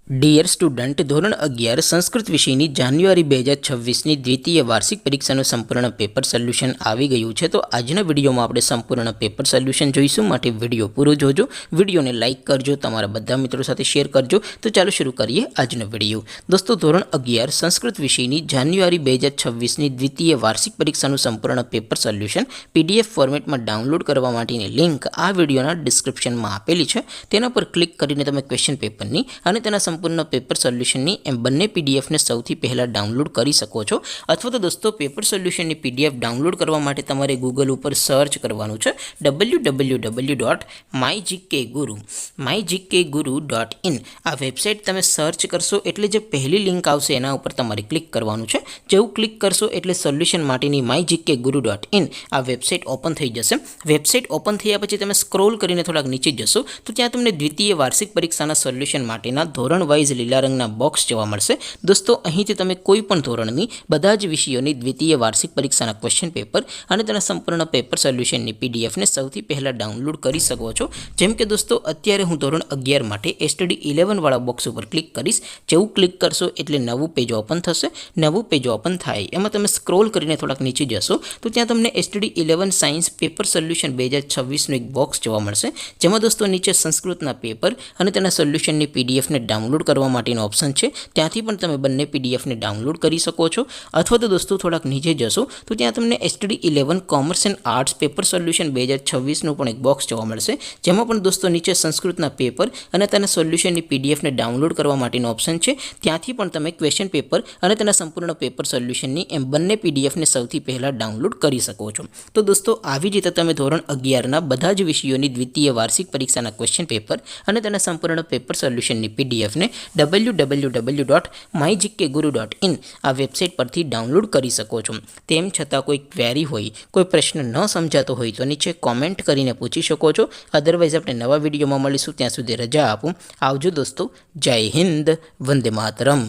Dear student, ધોરણ 11 સંસ્કૃત વિષયની જાન્યુઆરી 2026ની દ્વિતીય વાર્ષિક પરીક્ષાનું સંપૂર્ણ પેપર સોલ્યુશન આવી ગયું છે. તો આજના વિડીયોમાં આપણે સંપૂર્ણ પેપર સોલ્યુશન જોઈશું. માટે વિડીયો પૂરો જોજો, વિડીયોને લાઇક કરજો, તમારા બધા મિત્રો સાથે શેર કરજો. તો ચાલો શરૂ કરીએ આજનો વિડીયો. દોસ્તો, ધોરણ 11 સંસ્કૃત વિષયની જાન્યુઆરી 2026ની દ્વિતીય વાર્ષિક પરીક્ષાનું સંપૂર્ણ પેપર સોલ્યુશન PDF ફોર્મેટમાં ડાઉનલોડ કરવા માટેની લિંક આ વિડીયોના ડિસ્ક્રિપ્શનમાં આપેલી છે. તેના પર ક્લિક કરીને તમે ક્વેશ્ચન પેપરની અને તેના સંપૂર્ણ પેપર સોલ્યુશનની એમ બંને પીડીએફને સૌથી પહેલાં ડાઉનલોડ કરી શકો છો. અથવા તો દોસ્તો, પેપર સોલ્યુશનની PDF ડાઉનલોડ કરવા માટે તમારે ગૂગલ ઉપર સર્ચ કરવાનું છે www.mygkguru.in. આ વેબસાઇટ તમે સર્ચ કરશો એટલે જે પહેલી લિંક આવશે એના ઉપર તમારે ક્લિક કરવાનું છે. જેવું ક્લિક કરશો એટલે સોલ્યુશન માટેની mygkguru.in આ વેબસાઇટ ઓપન થઈ જશે. વેબસાઇટ ઓપન થયા પછી તમે સ્ક્રોલ કરીને થોડાક નીચે જશો તો ત્યાં તમને દ્વિતીય વાર્ષિક પરીક્ષાના સોલ્યુશન માટેના ધોરણ વાઇઝ લીલા રંગના બોક્સ જોવા મળશે. દોસ્તો, અહીંથી તમે કોઈ પણ ધોરણની બધા જ વિષયોની દ્વિતીય વાર્ષિક પરીક્ષાના ક્વેશ્ચન પેપર અને તેના સંપૂર્ણ પેપર સોલ્યુશનની PDFને સૌથી પહેલાં ડાઉનલોડ કરી શકો છો. જેમ કે દોસ્તો, અત્યારે હું ધોરણ 11 માટે STD 11 વાળા બોક્સ ઉપર ક્લિક કરીશ. જેવું ક્લિક કરશો એટલે નવું પેજ ઓપન થશે. નવું પેજ ઓપન થાય એમાં તમે સ્ક્રોલ કરીને થોડાક નીચે જશો તો ત્યાં તમને STD 11 સાયન્સ પેપર સોલ્યુશન 2026નું એક બોક્સ જોવા મળશે. જેમાં દોસ્તો નીચે સંસ્કૃતના પેપર અને તેના સોલ્યુશનની PDFને ડાઉનલોડ કરવા માટેનો ઓપ્શન છે. ત્યાંથી પણ તમે બંને PDFને ડાઉનલોડ કરી શકો છો. અથવા તો દોસ્તો થોડાક નીચે જશો તો ત્યાં તમને STD 11 commerce and arts paper solution 2026નું પણ એક બોક્સ જોવા મળશે. જેમાં પણ દોસ્તો નીચે સંસ્કૃતના પેપર અને તેના સોલ્યુશનની PDFને ડાઉનલોડ કરવા માટેનો ઓપ્શન છે. ત્યાંથી પણ તમે ક્વેશ્ચન પેપર અને તેના સંપૂર્ણ પેપર સોલ્યુશનની એમ બંને PDFને સૌથી પહેલાં ડાઉનલોડ કરી શકો છો. તો દોસ્તો, આવી રીતે તમે ધોરણ 11ના બધા જ વિષયોની દ્વિતીય વાર્ષિક પરીક્ષાના ક્વેશ્ચન પેપર અને તેના સંપૂર્ણ પેપર સોલ્યુશનની PDFને www.mygkguru.in આ વેબસાઇટ પરથી ડાઉનલોડ કરી શકો છો. તેમ છતાં કોઈ ક્વેરી હોય, કોઈ પ્રશ્ન ન સમજાતો હોય તો નીચે કોમેન્ટ કરીને પૂછી શકો છો. અદરવાઇઝ આપણે નવા વિડીયોમાં મળીશું. ત્યાં સુધી રજા આપું. આવજો દોસ્તો. જય હિન્દ. વંદે માતરમ.